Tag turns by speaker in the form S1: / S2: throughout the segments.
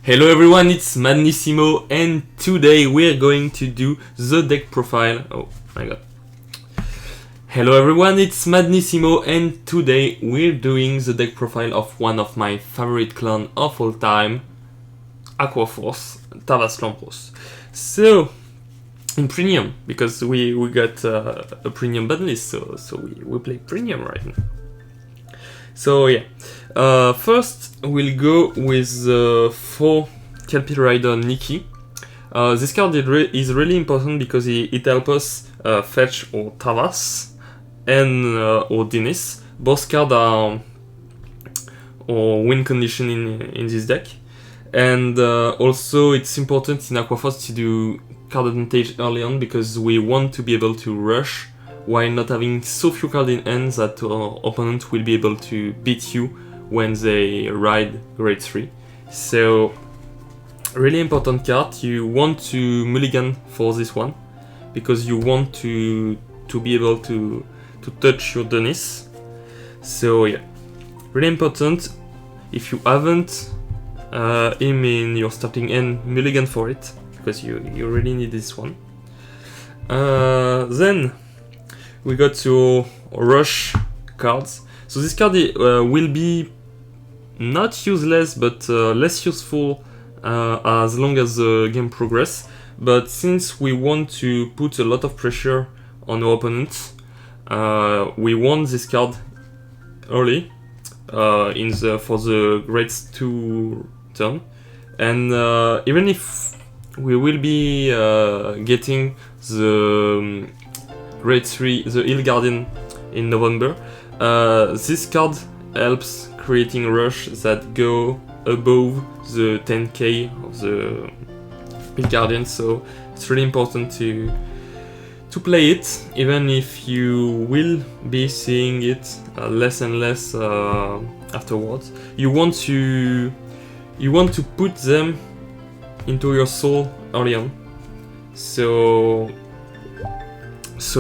S1: Hello everyone, it's Madnissimo, and today we're going to do the deck profile. Oh my god. Hello everyone, it's Madnissimo, and today we're doing the deck profile of one of my favorite clan of all time, Aqua Force, Thavas Lambros. So, in premium, because we got a premium ban list, so we play premium right now. So yeah, first we'll go with the 4 Kelpie Rider Nikki. This card is really important because it helps us fetch or Thavas and or Dennis. Both cards are or win condition in this deck, and also it's important in Aqua Force to do card advantage early on because we want to be able to rush while not having so few cards in hand that our opponent will be able to beat you when they ride grade 3. So, really important card. You want to mulligan for this one because you want to be able to touch your Dennis. So yeah, really important. If you haven't him in your starting end, mulligan for it because you really need this one. Then we got to rush cards. So this card will be not useless, but less useful as long as the game progresses. But since we want to put a lot of pressure on our opponent, we want this card early for the grade 2 turn. And even if we will be getting the grade 3, the Hill Guardian in November, this card helps creating rush that go above the 10k of the Hill Guardian, so it's really important to play it, even if you will be seeing it less and less afterwards. You want to put them into your soul early on, so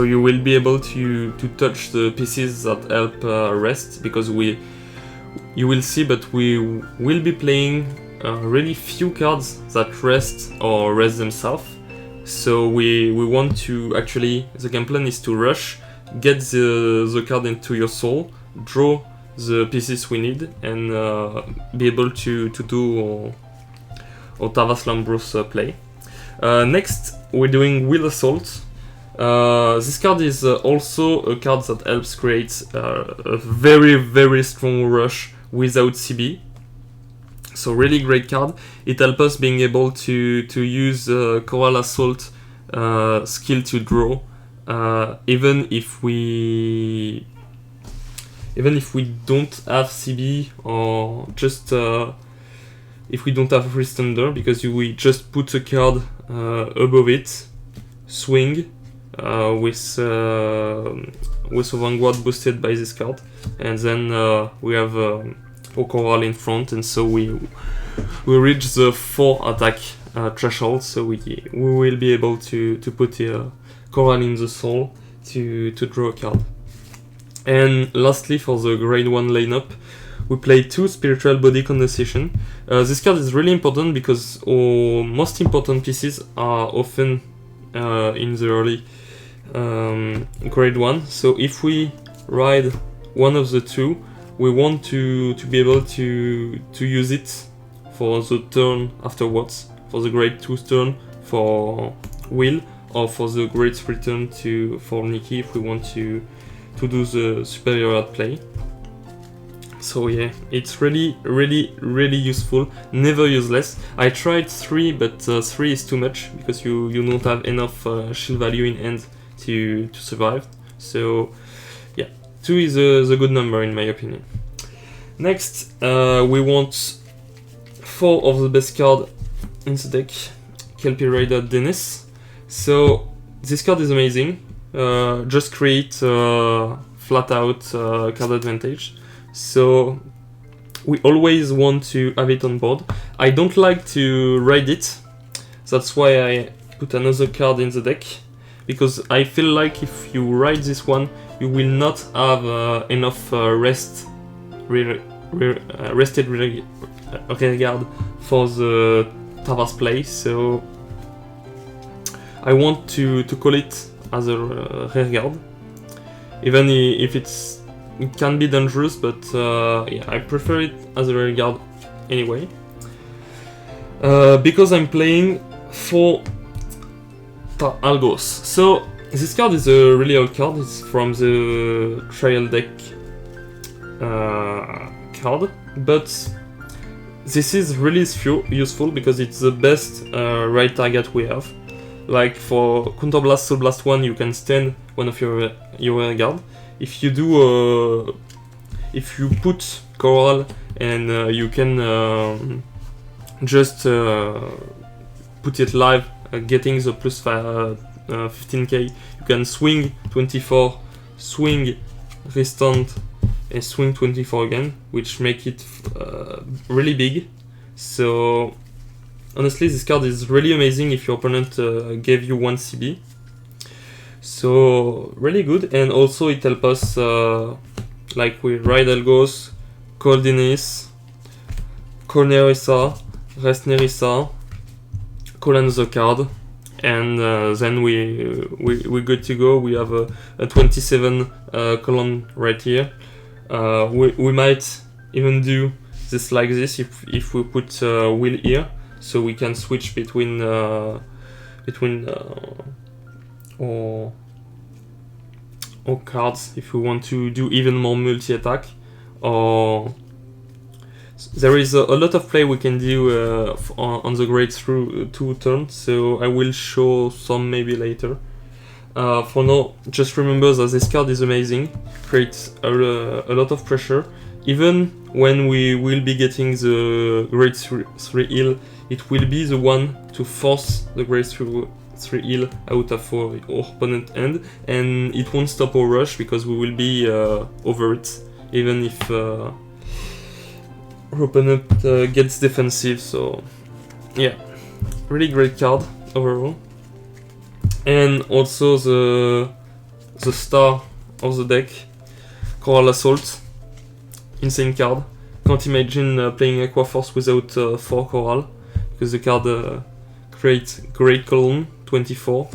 S1: you will be able to touch the pieces that help rest, because you will see, but we will be playing really few cards that rest or rest themselves. So we want to actually, the game plan is to rush, get the card into your soul, draw the pieces we need, and be able to do our Thavas Lambros play. Next, we're doing Will Assault. This card is also a card that helps create a very strong rush without CB. So really great card. It helps us being able to use Coral Assault skill to draw, even if we don't have CB, or just if we don't have Wrist Thunder, because we just put a card above it, swing with a Vanguard boosted by this card, and then we have Coral in front, and so we reach the 4 attack threshold, so we will be able to put Coral in the soul to draw a card. And lastly, for the grade 1 lineup, we play 2 Spiritual Body Condensation. This card is really important because our most important pieces are often in the early grade 1. So if we ride one of the 2, we want to be able to use it for the turn afterwards, for the grade 2 turn for Will, or for the grade 3 turn for Nikki if we want to do the superior art play. So yeah, it's really useful, never useless. I tried 3, but 3 is too much because you don't have enough shield value in hand to survive. So yeah, 2 is a good number in my opinion. Next, we want 4 of the best cards in the deck, Kelpie Rider Dennis. So this card is amazing. Just create flat out card advantage. So we always want to have it on board. I don't like to ride it, that's why I put another card in the deck, because I feel like if you ride this one, you will not have enough rested regard for the Thavas play, so I want to call it as a rear guard, even if it can be dangerous, but yeah, I prefer it as a rear guard anyway, because I'm playing for Algos. So this card is a really old card. It's from the trial deck card, but this is really useful because it's the best right target we have. Like for Counterblast, Soul Blast 1, you can stand one of your rear guard. If you do, if you put Coral and you can just put it live, getting the plus 15k, you can swing 24, swing Restant, and swing 24 again, which make it really big. So honestly, this card is really amazing if your opponent gave you 1 CB. So really good, and also it helps us like with Ride Algos, Call Dennis, Call Nerissa, Rest Nerissa, call another card, and then we good to go. We have a 27 column right here. We might even do this like this if we put wheel here, so we can switch between or cards if we want to do even more multi-attack. Or there is a lot of play we can do on the grade through 2 turns, so I will show some maybe later. For now, just remember that this card is amazing, creates a lot of pressure. Even when we will be getting the grade 3 heal, it will be the one to force the grade 3 heal out of our opponent end, and it won't stop our rush because we will be over it, even if our opponent gets defensive. So yeah, really great card overall. And also the star of the deck, Coral Assault, insane card. Can't imagine playing Aqua Force without 4 Coral, because the card creates great column, 24,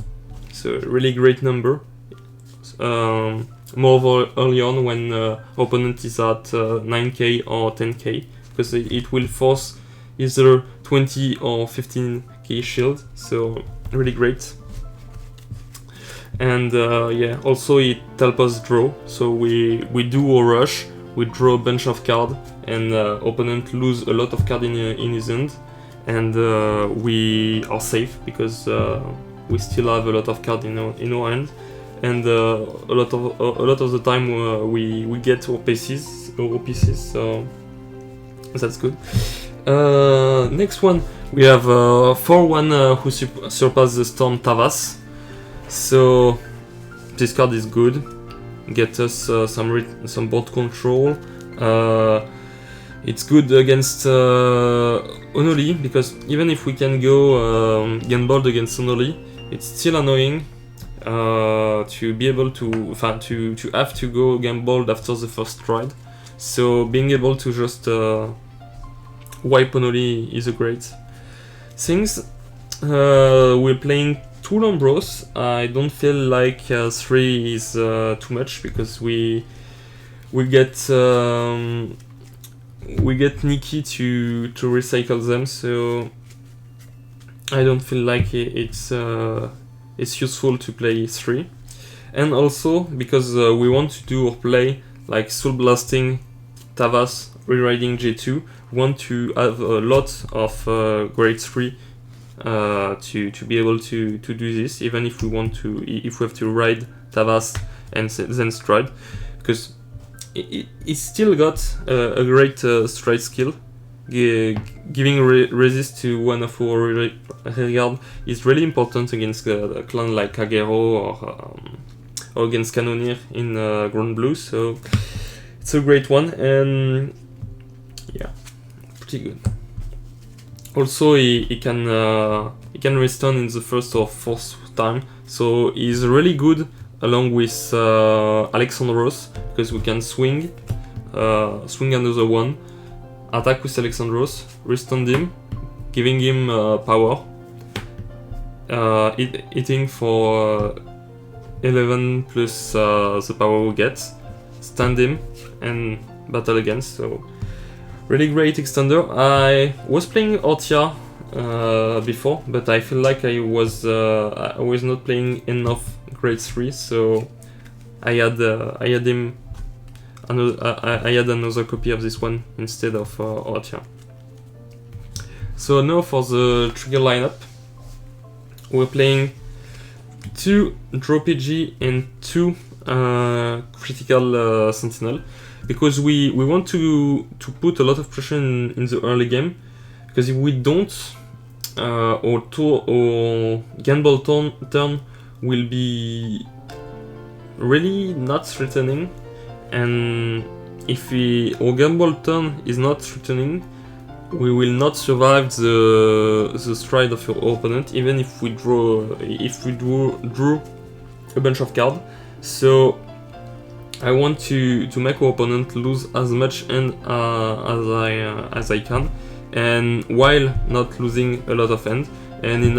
S1: so really great number. More early on when opponent is at 9k or 10k, because it will force either 20 or 15k shield, so really great. And yeah, also it helps us draw, so we do a rush, we draw a bunch of cards, and opponent lose a lot of cards in his end, and we are safe because we still have a lot of cards in our hand, and a lot of the time we get our pieces, so that's good. Next one, we have 4-1 who surpass the Storm Thavas. So this card is good, get us some board control. It's good against Onoli, because even if we can go Gamebold against Onoli, it's still annoying to be able to have to go Gamebold after the first ride. So being able to just wipe Onoli is a great thing. We're playing 2 Lambros. I don't feel like 3 is too much, because we get Nikki to recycle them, so I don't feel like it's useful to play 3. And also because we want to do our play like Soul Blasting Thavas, Reriding J2, we want to have a lot of grade 3 to be able to do this, even if we have to ride Thavas and then stride, because it still got a great stride skill. Giving resist to one of our rear guard is really important against a clan like Kagero or against Cannoneer in Grand Blue, so it's a great one, and yeah, pretty good. Also, he can restun in the first or fourth time, so he's really good along with Alexandros, because we can swing another one, attack with Alexandros, restun him, giving him power, hitting for 11 plus the power we get, stand him, and battle again. So really great extender. I was playing Ortia before, but I feel like I was not playing enough grade 3, so I had him. I had another copy of this one instead of Ortia. So now for the trigger lineup, we're playing 2 draw PG and 2 critical sentinel, because we want to put a lot of pressure in the early game, because if we don't, our Ganball turn will be really not threatening, and if our Ganball turn is not threatening, we will not survive the stride of your opponent, even if we drew a bunch of cards. So I want to make our opponent lose as much end as I can, and while not losing a lot of end. And in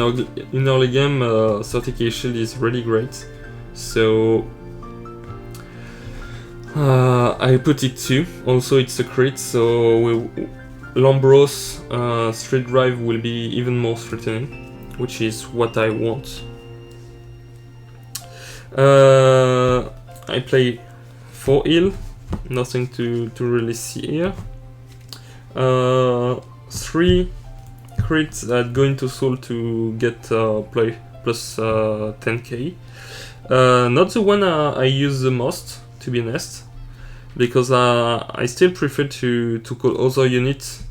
S1: early game, 30k shield is really great. So I put it 2. Also, it's a crit, so Lambros Street Drive will be even more threatening, which is what I want. I play 4 heal, nothing to really see here. 3 crits that go into soul to get play plus 10k. Not the one I use the most, to be honest, because I still prefer to call other units,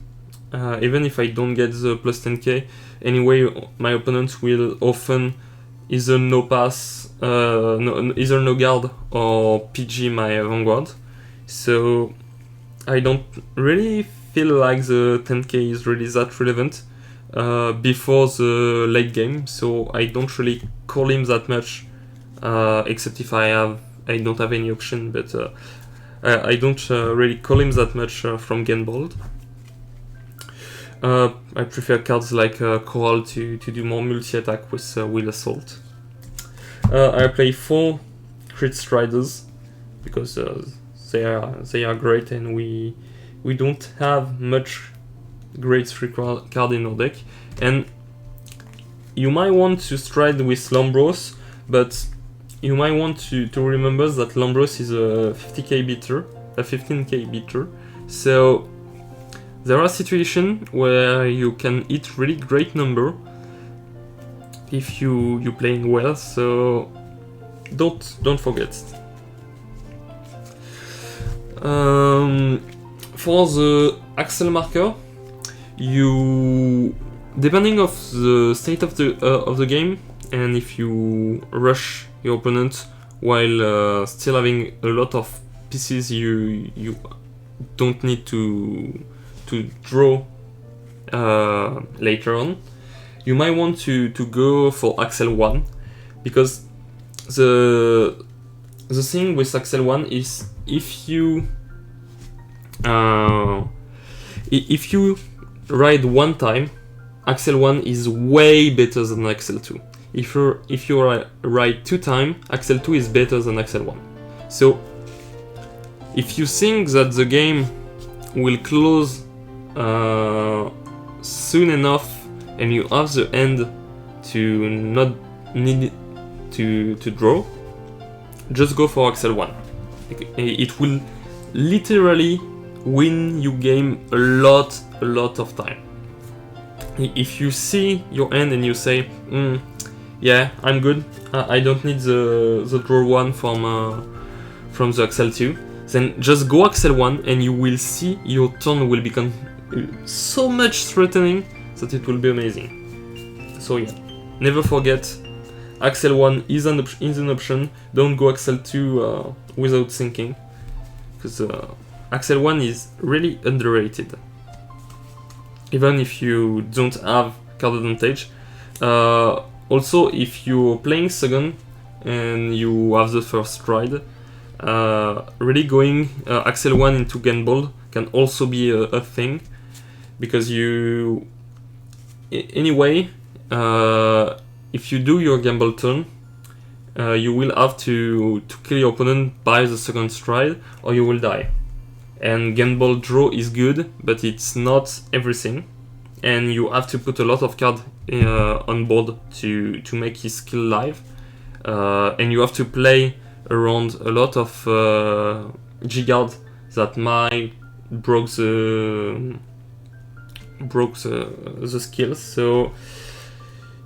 S1: even if I don't get the plus 10k. Anyway, my opponent will often either no pass, either no guard or PG my Vanguard. So I don't really feel like the 10k is really that relevant before the late game. So I don't really call him that much, except if I don't have any option. But I don't really call him that much from Ganball. I prefer cards like Coral to do more multi-attack with Will Assault. I play 4 Crit Striders because they are great, and we don't have much great 3 card in our deck. And you might want to stride with Lambros, but you might want to remember that Lambros is a 50k beater, a 15k beater. So there are situations where you can hit really great number if you're playing well. So don't forget. For the Axel marker, you, depending of the state of the game, and if you rush your opponent while still having a lot of pieces you don't need to draw later on, you might want to go for Axel 1, because the thing with Axel 1 is if you ride one time, Axel 1 is way better than Axel 2. If you ride 2 times, Axel 2 is better than Axel 1. So if you think that the game will close soon enough and you have the end to not need to draw, just go for Axel 1. It will literally win you game a lot of time. If you see your end and you say, yeah, I'm good, I don't need the draw 1 from the Axel 2, then just go Axel 1 and you will see your turn will become so much threatening that it will be amazing. So yeah, never forget, Axel 1 is an option. Don't go Axel 2 without thinking, because Axel 1 is really underrated. Even if you don't have card advantage. Also, if you're playing second and you have the first stride, really going Axel 1 into Ganball can also be a thing, because you anyway, if you do your gamble turn, you will have to kill your opponent by the second stride, or you will die. And gamble draw is good, but it's not everything. And you have to put a lot of cards on board to make his skill live. And you have to play around a lot of G-guard that might broke the skills. So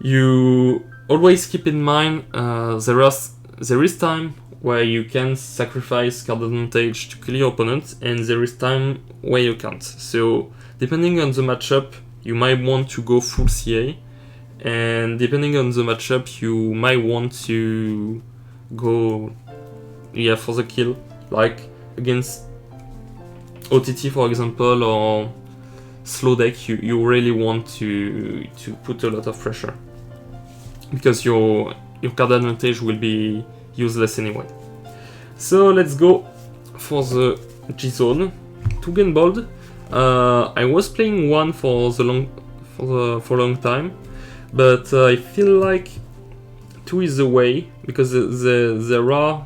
S1: you always keep in mind there is time where you can sacrifice card advantage to kill your opponent, and there is time where you can't. So depending on the matchup, you might want to go full CA, and depending on the matchup, you might want to go for the kill, like against OTT for example, or slow deck. You really want to put a lot of pressure, because your card advantage will be useless anyway. So let's go for the G zone. 2 Gunbold. I was playing 1 for a long time, but I feel like 2 is the way, because there are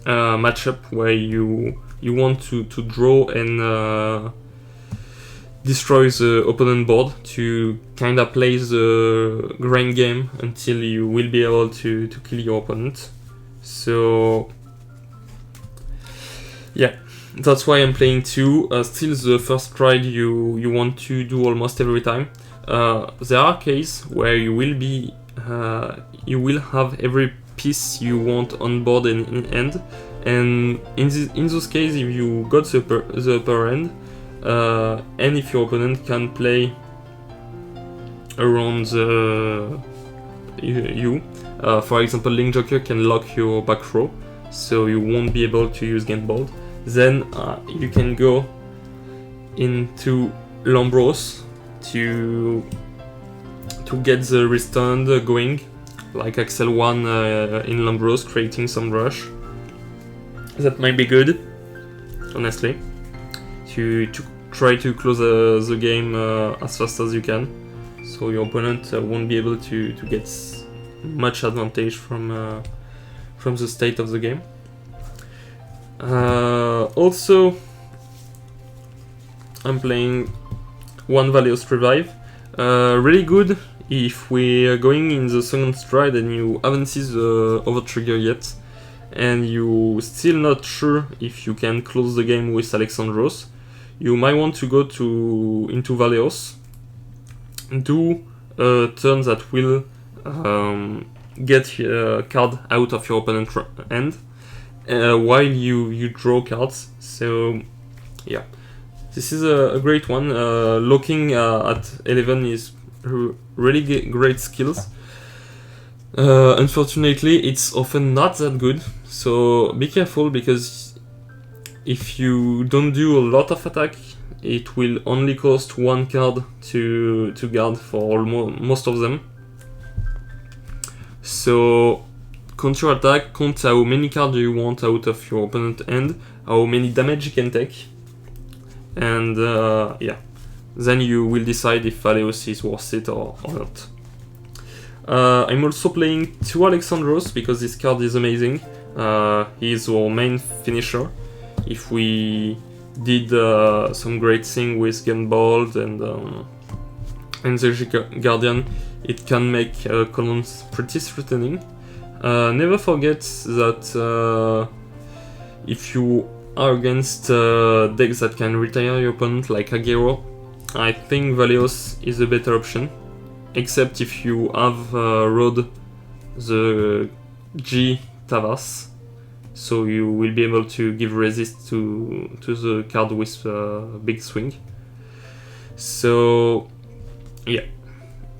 S1: matchup where you want to draw and destroy the opponent board to kinda play the grind game until you will be able to kill your opponent. So yeah, that's why I'm playing 2. Still the first stride you want to do almost every time. There are cases where you will have every piece you want on board and in hand, and in those cases, if you got the upper end, and if your opponent can play around you, for example, Link Joker can lock your back row, so you won't be able to use Gunbold. Then you can go into Lambros to get the restand going, like Axel 1 in Lambros, creating some rush. That might be good, honestly, to try to close the game as fast as you can, so your opponent won't be able to get much advantage from the state of the game. Also, I'm playing 1 Valios Revive. Really good if we are going in the second stride and you haven't seen the over trigger yet, and you still not sure if you can close the game with Alexandros. You might want to go into Valios, do a turn that will get a card out of your opponent's hand while you draw cards. So yeah, this is a great one. Locking at 11 is really great skills. Unfortunately, it's often not that good, so be careful, because if you don't do a lot of attack, it will only cost 1 card to guard for most of them. So counter attack, count how many cards you want out of your opponent's hand, how many damage you can take, and yeah, then you will decide if Valios is worth it or not. I'm also playing 2 Alexandros because this card is amazing. He is our main finisher. If we did some great thing with Gunbold and the Guardian, it can make columns pretty threatening. Never forget that if you are against decks that can retire your opponent like Agero, I think Valios is a better option. Except if you have rode the G Thavas, so you will be able to give resist to the card with big swing. So yeah,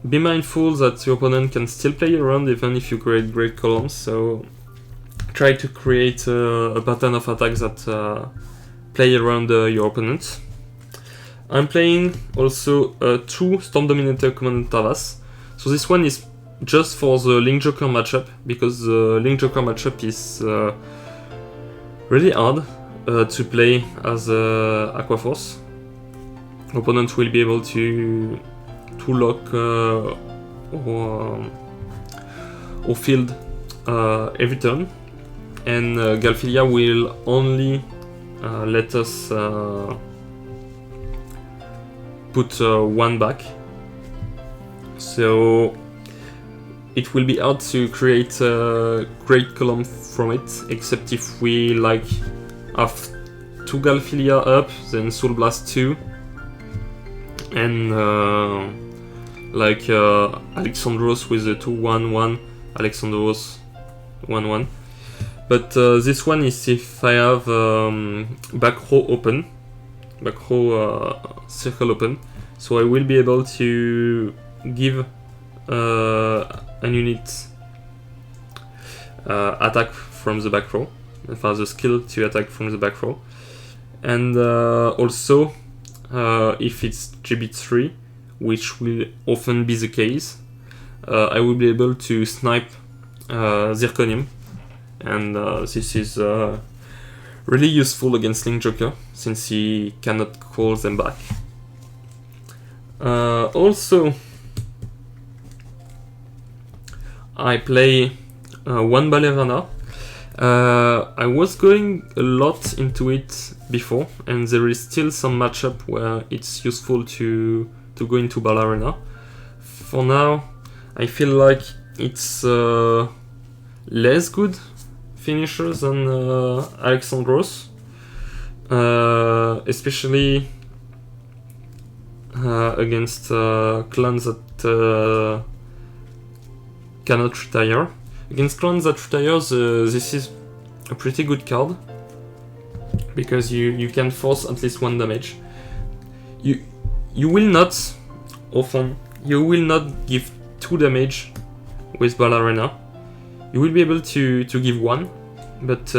S1: be mindful that your opponent can still play around even if you create great columns, so try to create a pattern of attacks that play around your opponent. I'm playing also 2 Storm Dominator Commandant Thavas. So this one is just for the Link Joker matchup, because the Link Joker matchup is really hard to play as Aqua Force. Opponents will be able to lock or field every turn, and Galphilia will only let us put one back. So it will be hard to create a great column from it, except if we like have 2 Galphilia up, then Soul Blast 2, and like Alexandros with a 2/1/1, Alexandros 1/1. But this one is if I have back row open, back row circle open, so I will be able to give an unit attack from the back row, for the skill to attack from the back row, and also if it's GB3, which will often be the case, I will be able to snipe Zirconium, and this is really useful against Link Joker since he cannot call them back. Also, I play one Balerana. I was going a lot into it before, and there is still some matchup where it's useful to go into Balerana. For now, I feel like it's less good finisher than Alexandros, especially against clans that cannot retire. Against clans that retire, this is a pretty good card, because you can force at least 1 damage. You will not give 2 damage with Balerana. You will be able to give 1, but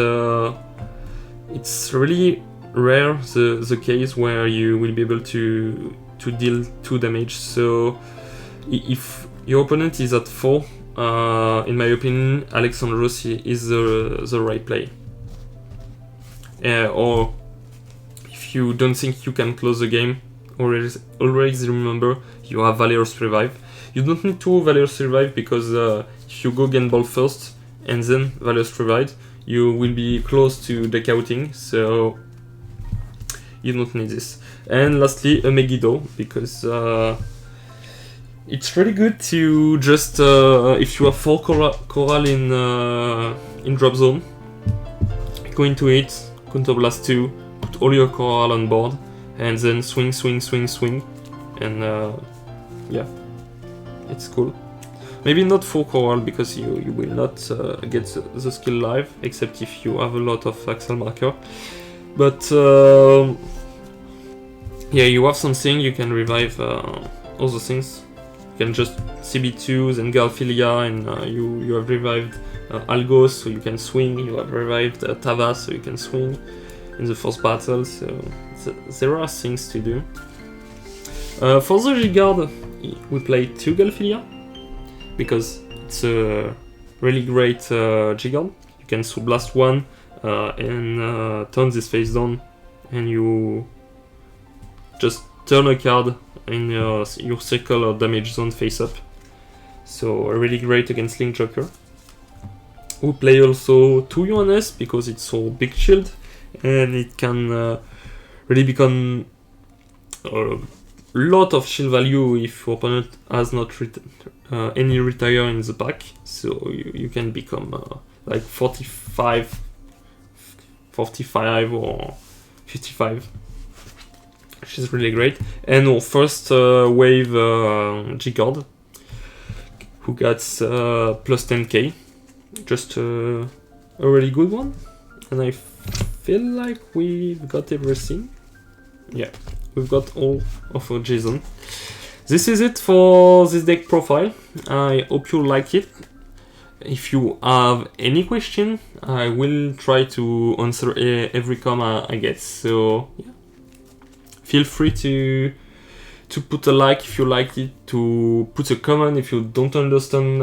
S1: it's really rare the case where you will be able to deal 2 damage. So if your opponent is at 4, in my opinion, Alexandros is the right play. Or if you don't think you can close the game, always remember you have Valorous Revive. You don't need 2 Valorous Revive, because if you go Game Ball first and then Valorous Revive, you will be close to deck outing, so you don't need this. And lastly, a Megiddo, because it's really good to just, if you have 4 Coral in drop zone, go into it, Counter Blast 2, put all your Coral on board, and then swing, and yeah, it's cool. Maybe not 4 Coral, because you will not get the skill live, except if you have a lot of Axel Marker. But yeah, you have something, you can revive other things. You can just CB2, then Galphilia, and you have revived Algos, so you can swing. You have revived Thavas, so you can swing in the first battle. So there are things to do. For the G-Guard, we play 2 Galphilia, because it's a really great G-Guard. You can Soul Blast 1 and turn this face down, and you just turn a card in your circle or damage zone face up. So really great against Link Joker. We play also 2 UNS, because it's so big shield, and it can really become a lot of shield value if your opponent has not any retire in the pack. So you can become like 45 or 55, which is really great. And our first wave G-Guard, who gets plus 10k, just a really good one. And I feel like we've got everything. Yeah, we've got all of our JSON. This is it for this deck profile. I hope you like it. If you have any question, I will try to answer every comment I get. So yeah, feel free to put a like if you liked it, to put a comment if you don't understand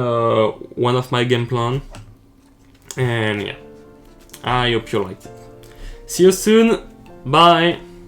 S1: one of my game plan. And yeah, I hope you liked it. See you soon. Bye.